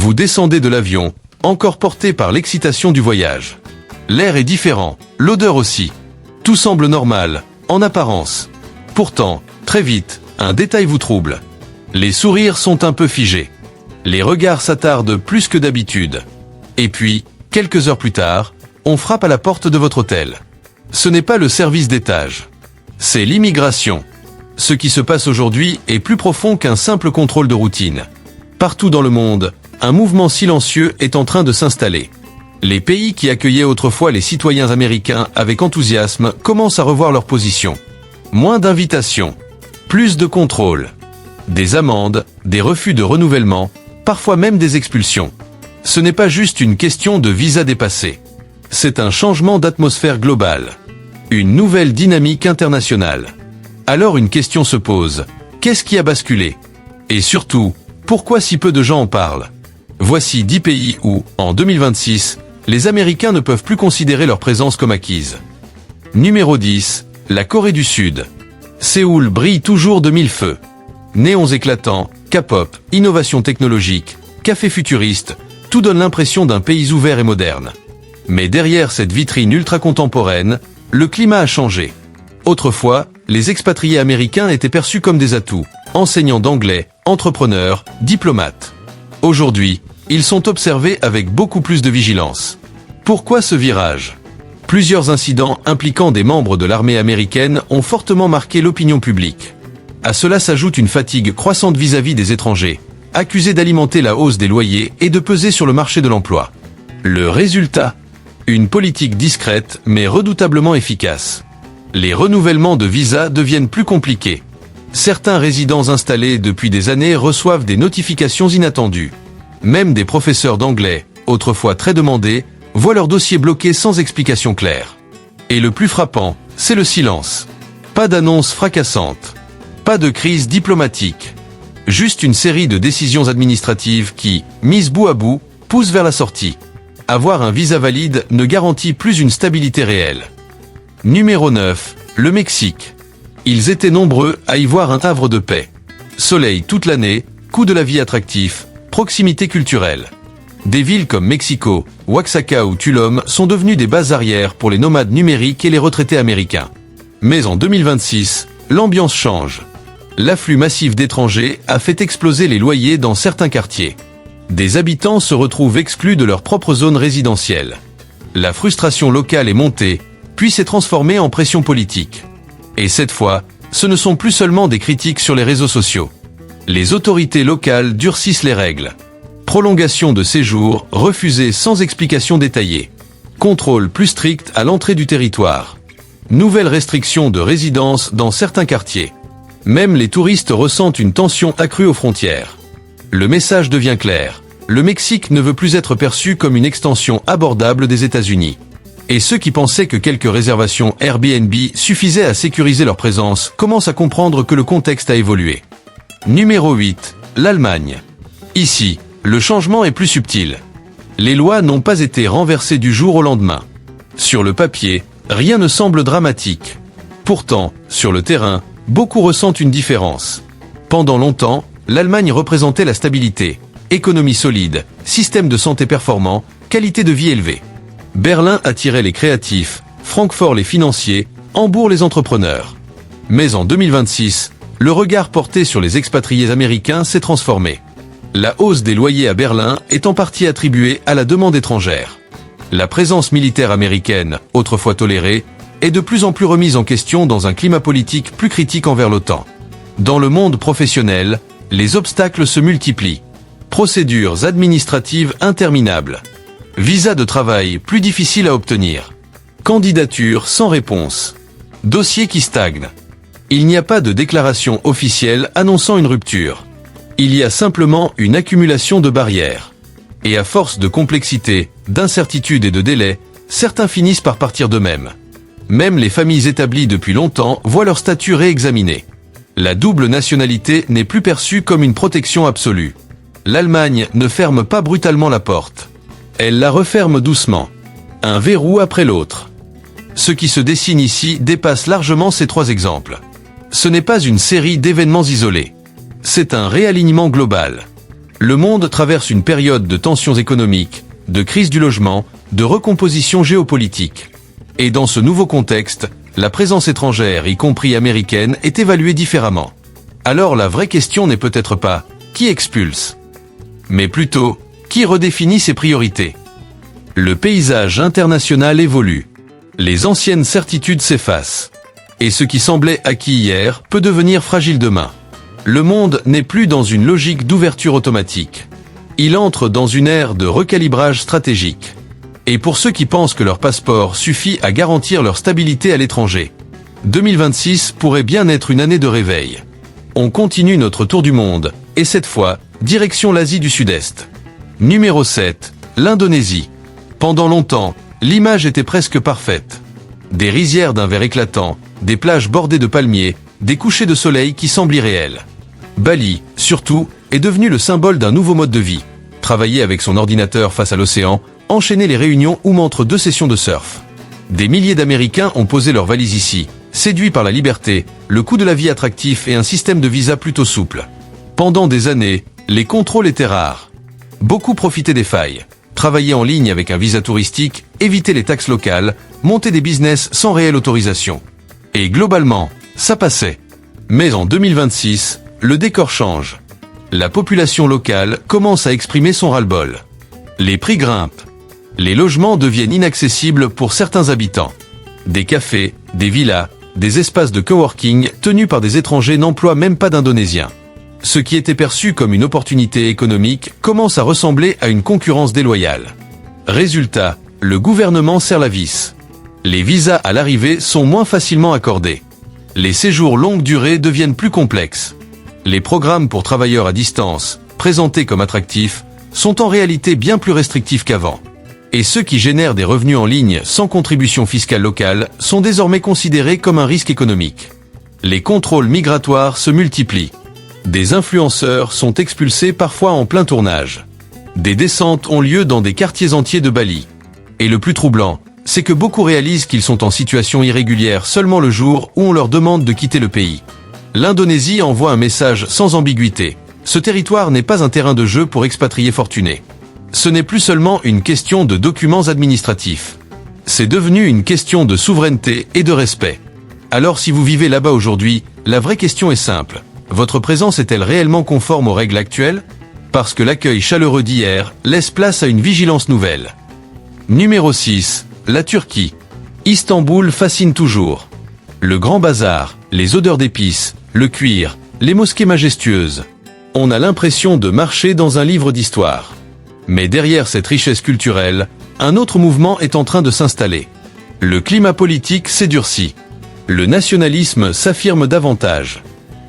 Vous descendez de l'avion, encore porté par l'excitation du voyage. L'air est différent, l'odeur aussi. Tout semble normal, en apparence. Pourtant, très vite, un détail vous trouble. Les sourires sont un peu figés. Les regards s'attardent plus que d'habitude. Et puis, quelques heures plus tard, on frappe à la porte de votre hôtel. Ce n'est pas le service d'étage. C'est l'immigration. Ce qui se passe aujourd'hui est plus profond qu'un simple contrôle de routine. Partout dans le monde, un mouvement silencieux est en train de s'installer. Les pays qui accueillaient autrefois les citoyens américains avec enthousiasme commencent à revoir leur position. Moins d'invitations, plus de contrôle, des amendes, des refus de renouvellement, parfois même des expulsions. Ce n'est pas juste une question de visa dépassé. C'est un changement d'atmosphère globale. Une nouvelle dynamique internationale. Alors une question se pose. Qu'est-ce qui a basculé? Et surtout, pourquoi si peu de gens en parlent? Voici 10 pays où, en 2026, les Américains ne peuvent plus considérer leur présence comme acquise. Numéro 10, la Corée du Sud. Séoul brille toujours de mille feux. Néons éclatants, K-pop, innovation technologique, café futuriste, tout donne l'impression d'un pays ouvert et moderne. Mais derrière cette vitrine ultra-contemporaine, le climat a changé. Autrefois, les expatriés américains étaient perçus comme des atouts, enseignants d'anglais, entrepreneurs, diplomates. Aujourd'hui, ils sont observés avec beaucoup plus de vigilance. Pourquoi ce virage? Plusieurs incidents impliquant des membres de l'armée américaine ont fortement marqué l'opinion publique. À cela s'ajoute une fatigue croissante vis-à-vis des étrangers, accusés d'alimenter la hausse des loyers et de peser sur le marché de l'emploi. Le résultat? Une politique discrète mais redoutablement efficace. Les renouvellements de visas deviennent plus compliqués. Certains résidents installés depuis des années reçoivent des notifications inattendues. Même des professeurs d'anglais, autrefois très demandés, voient leur dossier bloqué sans explication claire. Et le plus frappant, c'est le silence. Pas d'annonce fracassante. Pas de crise diplomatique. Juste une série de décisions administratives qui, mises bout à bout, poussent vers la sortie. Avoir un visa valide ne garantit plus une stabilité réelle. Numéro 9, le Mexique. Ils étaient nombreux à y voir un havre de paix. Soleil toute l'année, coût de la vie attractif, proximité culturelle. Des villes comme Mexico, Oaxaca ou Tulum sont devenues des bases arrières pour les nomades numériques et les retraités américains. Mais en 2026, l'ambiance change. L'afflux massif d'étrangers a fait exploser les loyers dans certains quartiers. Des habitants se retrouvent exclus de leur propre zone résidentielle. La frustration locale est montée, puis s'est transformée en pression politique. Et cette fois, ce ne sont plus seulement des critiques sur les réseaux sociaux. Les autorités locales durcissent les règles. Prolongation de séjour refusée sans explication détaillée. Contrôle plus strict à l'entrée du territoire. Nouvelles restrictions de résidence dans certains quartiers. Même les touristes ressentent une tension accrue aux frontières. Le message devient clair. Le Mexique ne veut plus être perçu comme une extension abordable des États-Unis. Et ceux qui pensaient que quelques réservations Airbnb suffisaient à sécuriser leur présence commencent à comprendre que le contexte a évolué. Numéro 8, l'Allemagne. Ici, le changement est plus subtil. Les lois n'ont pas été renversées du jour au lendemain. Sur le papier, rien ne semble dramatique. Pourtant, sur le terrain, beaucoup ressentent une différence. Pendant longtemps, l'Allemagne représentait la stabilité, économie solide, système de santé performant, qualité de vie élevée. Berlin attirait les créatifs, Francfort les financiers, Hambourg les entrepreneurs. Mais en 2026, le regard porté sur les expatriés américains s'est transformé. La hausse des loyers à Berlin est en partie attribuée à la demande étrangère. La présence militaire américaine, autrefois tolérée, est de plus en plus remise en question dans un climat politique plus critique envers l'OTAN. Dans le monde professionnel, les obstacles se multiplient. Procédures administratives interminables. Visa de travail plus difficile à obtenir. Candidature sans réponse. Dossier qui stagne. Il n'y a pas de déclaration officielle annonçant une rupture. Il y a simplement une accumulation de barrières. Et à force de complexité, d'incertitude et de délai, certains finissent par partir d'eux-mêmes. Même les familles établies depuis longtemps voient leur statut réexaminé. La double nationalité n'est plus perçue comme une protection absolue. L'Allemagne ne ferme pas brutalement la porte. Elle la referme doucement. Un verrou après l'autre. Ce qui se dessine ici dépasse largement ces trois exemples. Ce n'est pas une série d'événements isolés. C'est un réalignement global. Le monde traverse une période de tensions économiques, de crise du logement, de recomposition géopolitique. Et dans ce nouveau contexte, la présence étrangère, y compris américaine, est évaluée différemment. Alors la vraie question n'est peut-être pas « qui expulse ?», mais plutôt « qui redéfinit ses priorités ?» Le paysage international évolue. Les anciennes certitudes s'effacent. Et ce qui semblait acquis hier peut devenir fragile demain. Le monde n'est plus dans une logique d'ouverture automatique. Il entre dans une ère de recalibrage stratégique. Et pour ceux qui pensent que leur passeport suffit à garantir leur stabilité à l'étranger, 2026 pourrait bien être une année de réveil. On continue notre tour du monde, et cette fois, direction l'Asie du Sud-Est. Numéro 7, l'Indonésie. Pendant longtemps, l'image était presque parfaite. Des rizières d'un vert éclatant, des plages bordées de palmiers, des couchers de soleil qui semblent irréels. Bali, surtout, est devenu le symbole d'un nouveau mode de vie. Travailler avec son ordinateur face à l'océan, enchaîner les réunions ou entre deux sessions de surf. Des milliers d'Américains ont posé leurs valises ici, séduits par la liberté, le coût de la vie attractif et un système de visa plutôt souple. Pendant des années, les contrôles étaient rares. Beaucoup profitaient des failles. Travailler en ligne avec un visa touristique, éviter les taxes locales, monter des business sans réelle autorisation. Et globalement, ça passait. Mais en 2026, le décor change. La population locale commence à exprimer son ras-le-bol. Les prix grimpent. Les logements deviennent inaccessibles pour certains habitants. Des cafés, des villas, des espaces de coworking tenus par des étrangers n'emploient même pas d'Indonésiens. Ce qui était perçu comme une opportunité économique commence à ressembler à une concurrence déloyale. Résultat, le gouvernement serre la vis. Les visas à l'arrivée sont moins facilement accordés. Les séjours longue durée deviennent plus complexes. Les programmes pour travailleurs à distance, présentés comme attractifs, sont en réalité bien plus restrictifs qu'avant. Et ceux qui génèrent des revenus en ligne sans contribution fiscale locale sont désormais considérés comme un risque économique. Les contrôles migratoires se multiplient. Des influenceurs sont expulsés parfois en plein tournage. Des descentes ont lieu dans des quartiers entiers de Bali. Et le plus troublant, c'est que beaucoup réalisent qu'ils sont en situation irrégulière seulement le jour où on leur demande de quitter le pays. L'Indonésie envoie un message sans ambiguïté. Ce territoire n'est pas un terrain de jeu pour expatriés fortunés. Ce n'est plus seulement une question de documents administratifs. C'est devenu une question de souveraineté et de respect. Alors si vous vivez là-bas aujourd'hui, la vraie question est simple. Votre présence est-elle réellement conforme aux règles actuelles ? Parce que l'accueil chaleureux d'hier laisse place à une vigilance nouvelle. Numéro 6, la Turquie. Istanbul fascine toujours. Le grand bazar, les odeurs d'épices, le cuir, les mosquées majestueuses. On a l'impression de marcher dans un livre d'histoire. Mais derrière cette richesse culturelle, un autre mouvement est en train de s'installer. Le climat politique s'est durci. Le nationalisme s'affirme davantage.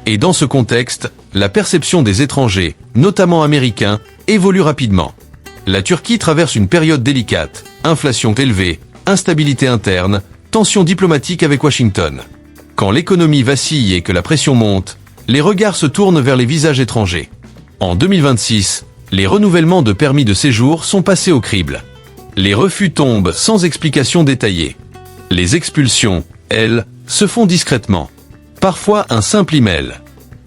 Et dans ce contexte, la perception des étrangers, notamment américains, évolue rapidement. La Turquie traverse une période délicate, inflation élevée, instabilité interne, tensions diplomatiques avec Washington. Quand l'économie vacille et que la pression monte, les regards se tournent vers les visages étrangers. En 2026, les renouvellements de permis de séjour sont passés au crible. Les refus tombent sans explication détaillée. Les expulsions, elles, se font discrètement. Parfois un simple email.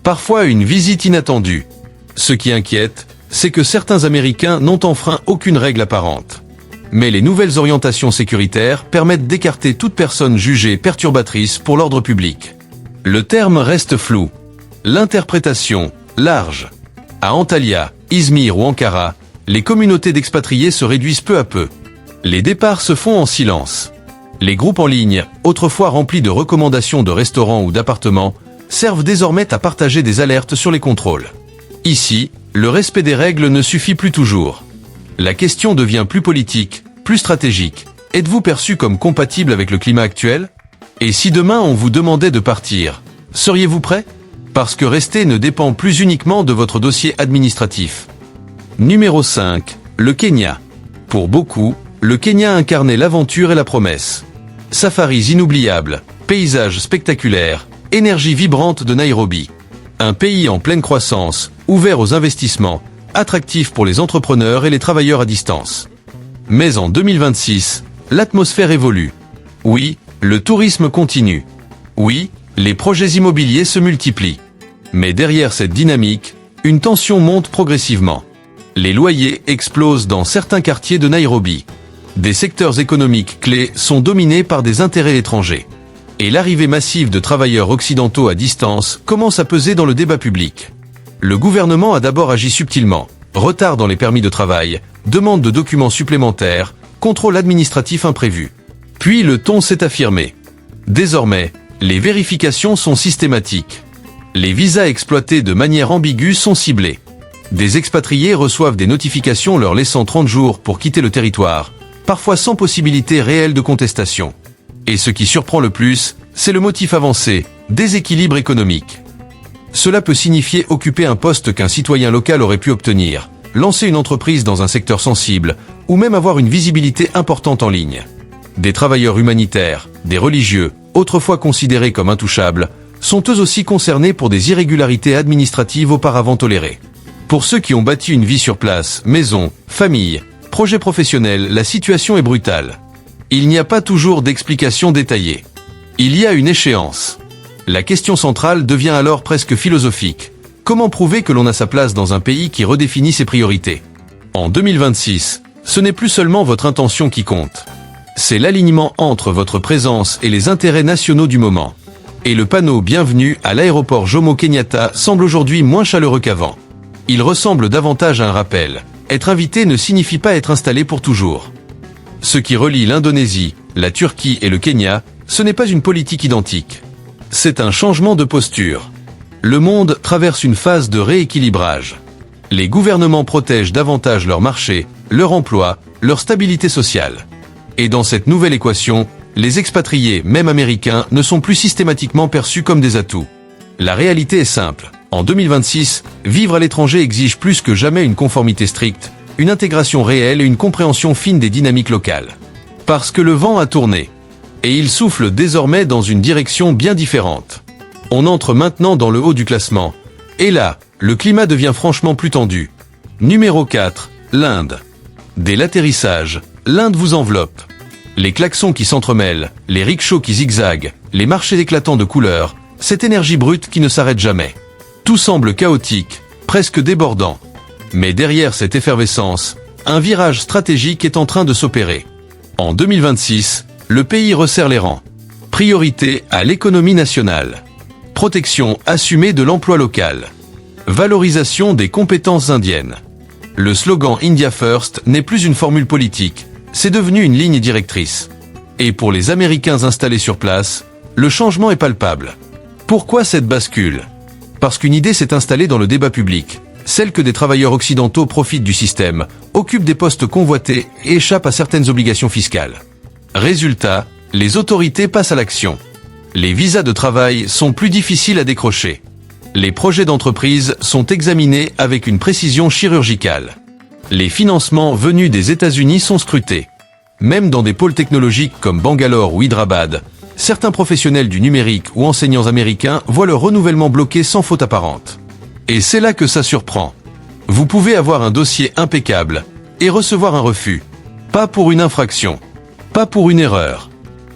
Parfois une visite inattendue. Ce qui inquiète, c'est que certains Américains n'ont enfreint aucune règle apparente. Mais les nouvelles orientations sécuritaires permettent d'écarter toute personne jugée perturbatrice pour l'ordre public. Le terme reste flou. L'interprétation, large. À Antalya, Izmir ou Ankara, les communautés d'expatriés se réduisent peu à peu. Les départs se font en silence. Les groupes en ligne, autrefois remplis de recommandations de restaurants ou d'appartements, servent désormais à partager des alertes sur les contrôles. Ici, le respect des règles ne suffit plus toujours. La question devient plus politique, plus stratégique. Êtes-vous perçu comme compatible avec le climat actuel ? Et si demain on vous demandait de partir, seriez-vous prêt ? Parce que rester ne dépend plus uniquement de votre dossier administratif. Numéro 5, le Kenya. Pour beaucoup, le Kenya incarnait l'aventure et la promesse. Safaris inoubliables, paysages spectaculaires, énergie vibrante de Nairobi. Un pays en pleine croissance, ouvert aux investissements, attractif pour les entrepreneurs et les travailleurs à distance. Mais en 2026, l'atmosphère évolue. Oui, le tourisme continue. Oui, les projets immobiliers se multiplient. Mais derrière cette dynamique, une tension monte progressivement. Les loyers explosent dans certains quartiers de Nairobi. Des secteurs économiques clés sont dominés par des intérêts étrangers. Et l'arrivée massive de travailleurs occidentaux à distance commence à peser dans le débat public. Le gouvernement a d'abord agi subtilement. Retard dans les permis de travail, demande de documents supplémentaires, contrôle administratif imprévu. Puis le ton s'est affirmé. Désormais, les vérifications sont systématiques. Les visas exploités de manière ambiguë sont ciblés. Des expatriés reçoivent des notifications leur laissant 30 jours pour quitter le territoire, parfois sans possibilité réelle de contestation. Et ce qui surprend le plus, c'est le motif avancé, déséquilibre économique. Cela peut signifier occuper un poste qu'un citoyen local aurait pu obtenir, lancer une entreprise dans un secteur sensible, ou même avoir une visibilité importante en ligne. Des travailleurs humanitaires, des religieux, autrefois considérés comme intouchables, sont eux aussi concernés pour des irrégularités administratives auparavant tolérées. Pour ceux qui ont bâti une vie sur place, maison, famille, projet professionnel, la situation est brutale. Il n'y a pas toujours d'explication détaillée. Il y a une échéance. La question centrale devient alors presque philosophique. Comment prouver que l'on a sa place dans un pays qui redéfinit ses priorités ? En 2026, ce n'est plus seulement votre intention qui compte. C'est l'alignement entre votre présence et les intérêts nationaux du moment. Et le panneau « Bienvenue à l'aéroport Jomo Kenyatta » semble aujourd'hui moins chaleureux qu'avant. Il ressemble davantage à un rappel. Être invité ne signifie pas être installé pour toujours. Ce qui relie l'Indonésie, la Turquie et le Kenya, ce n'est pas une politique identique. C'est un changement de posture. Le monde traverse une phase de rééquilibrage. Les gouvernements protègent davantage leur marché, leur emploi, leur stabilité sociale. Et dans cette nouvelle équation, les expatriés, même américains, ne sont plus systématiquement perçus comme des atouts. La réalité est simple. En 2026, vivre à l'étranger exige plus que jamais une conformité stricte, une intégration réelle et une compréhension fine des dynamiques locales. Parce que le vent a tourné. Et il souffle désormais dans une direction bien différente. On entre maintenant dans le haut du classement. Et là, le climat devient franchement plus tendu. Numéro 4, l'Inde. Dès l'atterrissage, l'Inde vous enveloppe. Les klaxons qui s'entremêlent, les rickshaws qui zigzaguent, les marchés éclatants de couleurs, cette énergie brute qui ne s'arrête jamais. Tout semble chaotique, presque débordant. Mais derrière cette effervescence, un virage stratégique est en train de s'opérer. En 2026, le pays resserre les rangs. Priorité à l'économie nationale. Protection assumée de l'emploi local. Valorisation des compétences indiennes. Le slogan India First n'est plus une formule politique, c'est devenu une ligne directrice. Et pour les Américains installés sur place, le changement est palpable. Pourquoi cette bascule ? Parce qu'une idée s'est installée dans le débat public, celle que des travailleurs occidentaux profitent du système, occupent des postes convoités et échappent à certaines obligations fiscales. Résultat, les autorités passent à l'action. Les visas de travail sont plus difficiles à décrocher. Les projets d'entreprise sont examinés avec une précision chirurgicale. Les financements venus des États-Unis sont scrutés. Même dans des pôles technologiques comme Bangalore ou Hyderabad, certains professionnels du numérique ou enseignants américains voient leur renouvellement bloqué sans faute apparente. Et c'est là que ça surprend. Vous pouvez avoir un dossier impeccable et recevoir un refus. Pas pour une infraction, pas pour une erreur,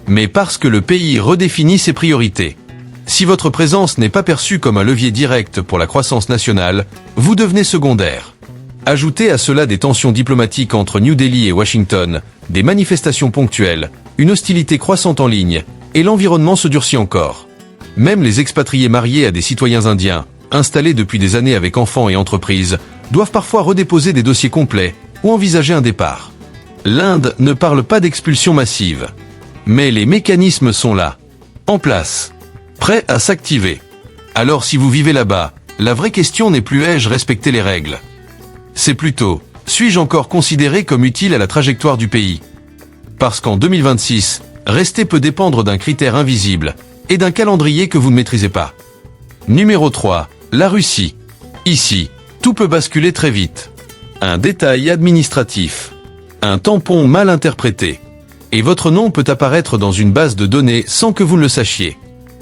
mais parce que le pays redéfinit ses priorités. Si votre présence n'est pas perçue comme un levier direct pour la croissance nationale, vous devenez secondaire. Ajoutez à cela des tensions diplomatiques entre New Delhi et Washington, des manifestations ponctuelles, une hostilité croissante en ligne, et l'environnement se durcit encore. Même les expatriés mariés à des citoyens indiens, installés depuis des années avec enfants et entreprises, doivent parfois redéposer des dossiers complets ou envisager un départ. L'Inde ne parle pas d'expulsion massive. Mais les mécanismes sont là, en place, prêts à s'activer. Alors si vous vivez là-bas, la vraie question n'est plus ai-je respecté les règles ? C'est plutôt, suis-je encore considéré comme utile à la trajectoire du pays ? Parce qu'en 2026, rester peut dépendre d'un critère invisible et d'un calendrier que vous ne maîtrisez pas. Numéro 3, la Russie. Ici, tout peut basculer très vite. Un détail administratif, un tampon mal interprété, et votre nom peut apparaître dans une base de données sans que vous ne le sachiez.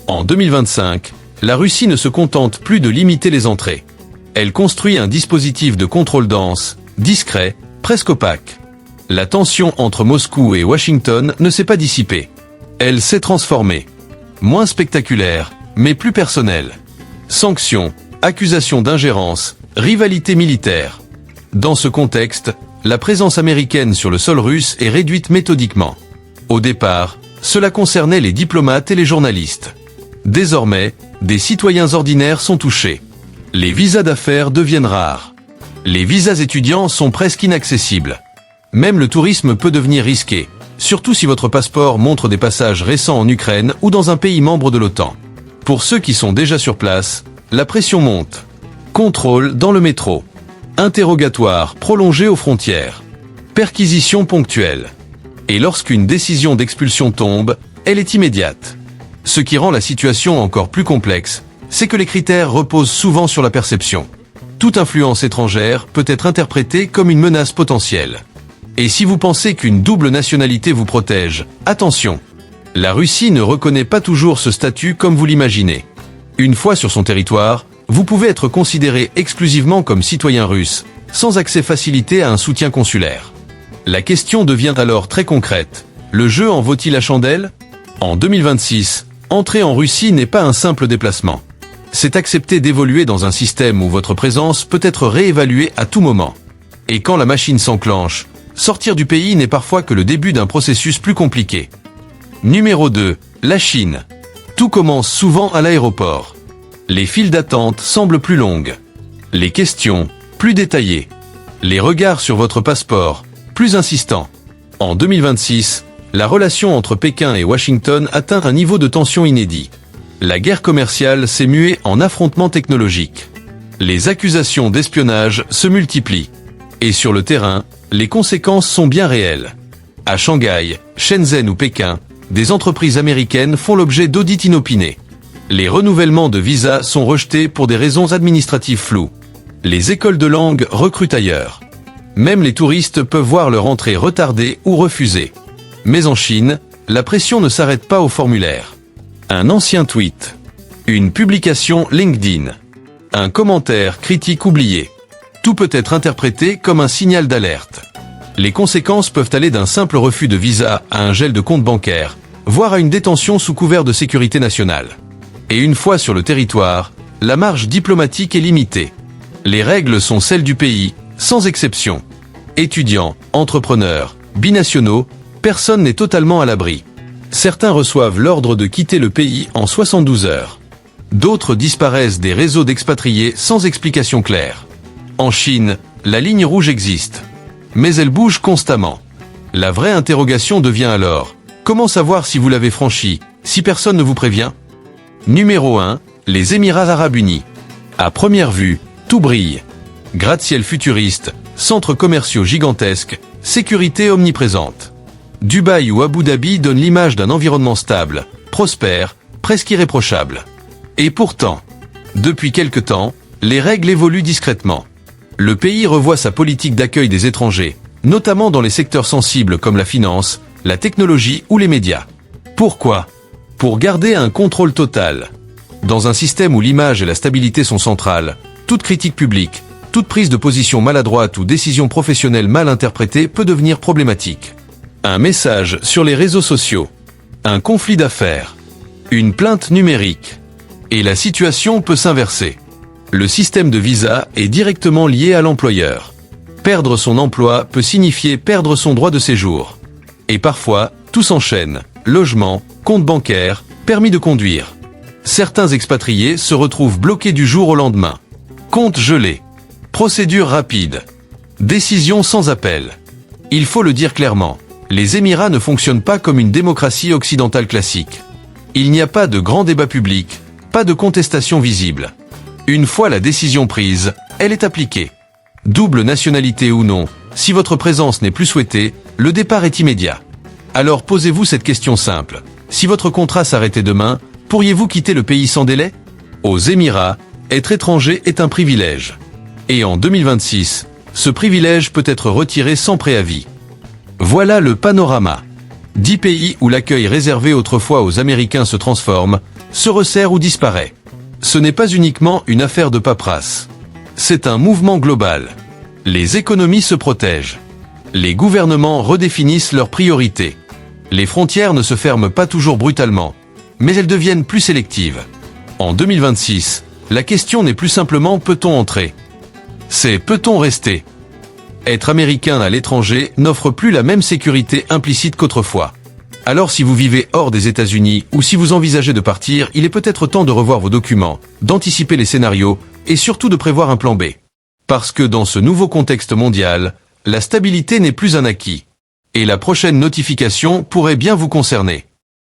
En 2025, la Russie ne se contente plus de limiter les entrées. Elle construit un dispositif de contrôle dense, discret, presque opaque. La tension entre Moscou et Washington ne s'est pas dissipée. Elle s'est transformée. Moins spectaculaire, mais plus personnelle. Sanctions, accusations d'ingérence, rivalité militaire. Dans ce contexte, la présence américaine sur le sol russe est réduite méthodiquement. Au départ, cela concernait les diplomates et les journalistes. Désormais, des citoyens ordinaires sont touchés. Les visas d'affaires deviennent rares. Les visas étudiants sont presque inaccessibles. Même le tourisme peut devenir risqué, surtout si votre passeport montre des passages récents en Ukraine ou dans un pays membre de l'OTAN. Pour ceux qui sont déjà sur place, la pression monte. Contrôle dans le métro. Interrogatoire prolongé aux frontières. Perquisition ponctuelle. Et lorsqu'une décision d'expulsion tombe, elle est immédiate. Ce qui rend la situation encore plus complexe, c'est que les critères reposent souvent sur la perception. Toute influence étrangère peut être interprétée comme une menace potentielle. Et si vous pensez qu'une double nationalité vous protège, attention. La Russie ne reconnaît pas toujours ce statut comme vous l'imaginez. Une fois sur son territoire, vous pouvez être considéré exclusivement comme citoyen russe, sans accès facilité à un soutien consulaire. La question devient alors très concrète. Le jeu en vaut-il la chandelle ? En 2026, entrer en Russie n'est pas un simple déplacement. C'est accepter d'évoluer dans un système où votre présence peut être réévaluée à tout moment. Et quand la machine s'enclenche, sortir du pays n'est parfois que le début d'un processus plus compliqué. Numéro 2. La Chine. Tout commence souvent à l'aéroport. Les files d'attente semblent plus longues. Les questions, plus détaillées. Les regards sur votre passeport, plus insistants. En 2026, la relation entre Pékin et Washington atteint un niveau de tension inédit. La guerre commerciale s'est muée en affrontement technologique. Les accusations d'espionnage se multiplient. Et sur le terrain, les conséquences sont bien réelles. À Shanghai, Shenzhen ou Pékin, des entreprises américaines font l'objet d'audits inopinés. Les renouvellements de visas sont rejetés pour des raisons administratives floues. Les écoles de langue recrutent ailleurs. Même les touristes peuvent voir leur entrée retardée ou refusée. Mais en Chine, la pression ne s'arrête pas au formulaire. Un ancien tweet. Une publication LinkedIn. Un commentaire critique oublié. Tout peut être interprété comme un signal d'alerte. Les conséquences peuvent aller d'un simple refus de visa à un gel de compte bancaire, voire à une détention sous couvert de sécurité nationale. Et une fois sur le territoire, la marge diplomatique est limitée. Les règles sont celles du pays, sans exception. Étudiants, entrepreneurs, binationaux, personne n'est totalement à l'abri. Certains reçoivent l'ordre de quitter le pays en 72 heures. D'autres disparaissent des réseaux d'expatriés sans explication claire. En Chine, la ligne rouge existe. Mais elle bouge constamment. La vraie interrogation devient alors, comment savoir si vous l'avez franchie, si personne ne vous prévient ? Numéro 1, les Émirats Arabes Unis. À première vue, tout brille. Gratte-ciel futuriste, centres commerciaux gigantesques, sécurité omniprésente. Dubaï ou Abu Dhabi donnent l'image d'un environnement stable, prospère, presque irréprochable. Et pourtant, depuis quelque temps, les règles évoluent discrètement. Le pays revoit sa politique d'accueil des étrangers, notamment dans les secteurs sensibles comme la finance, la technologie ou les médias. Pourquoi ? Pour garder un contrôle total. Dans un système où l'image et la stabilité sont centrales, toute critique publique, toute prise de position maladroite ou décision professionnelle mal interprétée peut devenir problématique. Un message sur les réseaux sociaux. Un conflit d'affaires. Une plainte numérique. Et la situation peut s'inverser. Le système de visa est directement lié à l'employeur. Perdre son emploi peut signifier perdre son droit de séjour. Et parfois, tout s'enchaîne. Logement, compte bancaire, permis de conduire. Certains expatriés se retrouvent bloqués du jour au lendemain. Compte gelé. Procédure rapide. Décision sans appel. Il faut le dire clairement, les Émirats ne fonctionnent pas comme une démocratie occidentale classique. Il n'y a pas de grand débat public, pas de contestation visible. Une fois la décision prise, elle est appliquée. Double nationalité ou non, si votre présence n'est plus souhaitée, le départ est immédiat. Alors posez-vous cette question simple. Si votre contrat s'arrêtait demain, pourriez-vous quitter le pays sans délai ? Aux Émirats, être étranger est un privilège. Et en 2026, ce privilège peut être retiré sans préavis. Voilà le panorama. 10 pays où l'accueil réservé autrefois aux Américains se transforme, se resserre ou disparaît. Ce n'est pas uniquement une affaire de paperasse. C'est un mouvement global. Les économies se protègent. Les gouvernements redéfinissent leurs priorités. Les frontières ne se ferment pas toujours brutalement, mais elles deviennent plus sélectives. En 2026, la question n'est plus simplement peut-on entrer ? C'est peut-on rester ? Être américain à l'étranger n'offre plus la même sécurité implicite qu'autrefois. Alors si vous vivez hors des États-Unis ou si vous envisagez de partir, il est peut-être temps de revoir vos documents, d'anticiper les scénarios et surtout de prévoir un plan B. Parce que dans ce nouveau contexte mondial, la stabilité n'est plus un acquis. Et la prochaine notification pourrait bien vous concerner.